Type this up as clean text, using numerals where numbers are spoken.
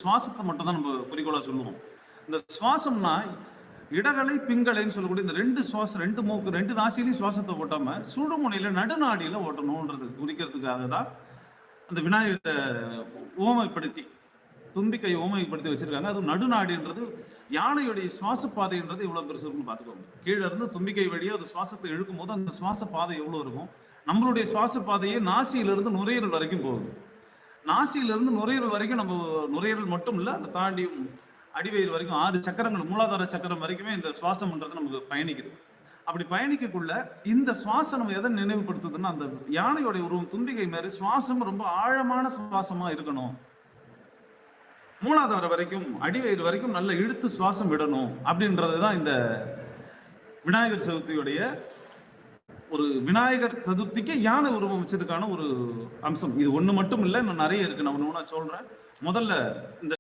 சுவாசத்தை மட்டும் தான் நம்ம குறிக்கோளா சொல்லுவோம். இந்த சுவாசம்னா இடகலை பிங்கலைன்னு சொல்லக்கூடிய இந்த 2 சுவாசம், 2 மூக்கு, 2 நாசிலையும் சுவாசத்தை ஓட்டாம சுடுமுனையில நடுநாடியில ஓட்டணும்ன்றது குறிக்கிறதுக்காக தான் அந்த விநாயகரை ஓமைப்படுத்தி, தும்பிக்கை ஓமைப்படுத்தி வச்சிருக்காங்க. அது நடுநாடின்றது யானையுடைய சுவாச பாதைன்றது எவ்வளவு பெருசு இருக்குன்னு பாத்துக்கோங்க. கீழே இருந்து தும்பிக்கை வழியா அது சுவாசத்தை இழுக்கும் போது அந்த சுவாச பாதை எவ்வளவு இருக்கும். நம்மளுடைய சுவாச பாதையே நாசியிலிருந்து நுரையீரல் வரைக்கும் போகுது. நாசியிலிருந்து நுரையீரல் வரைக்கும் நம்ம நுரையீரல் மட்டும் இல்ல, அதை தாண்டி அடிவயிறு வரைக்கும் 6 சக்கரங்கள், மூலாதார சக்கரம் வரைக்குமே இந்த சுவாசம்ன்றது நமக்கு பயணிக்குது. அப்படி பயணிக்கக்குள்ள இந்த சுவாசம் நம்ம எதை நினைவுபடுத்துதுன்னா, அந்த யானையோடைய உருவம் தும்பிக்கை மாதிரி சுவாசம் ரொம்ப ஆழமான சுவாசமா இருக்கணும். மூலாதார வரைக்கும் அடிவயிறு வரைக்கும் நல்ல இழுத்து சுவாசம் விடணும் அப்படின்றதுதான் இந்த விநாயகர் சதுர்த்தியுடைய ஒரு விநாயகர் சதுர்த்திக்கு யானை உருவம் வச்சதுக்கான ஒரு அம்சம். இது ஒண்ணு மட்டும் இல்ல, இன்னும் நிறைய இருக்கு. நான் ஒண்ணு சொல்றேன். முதல்ல இந்த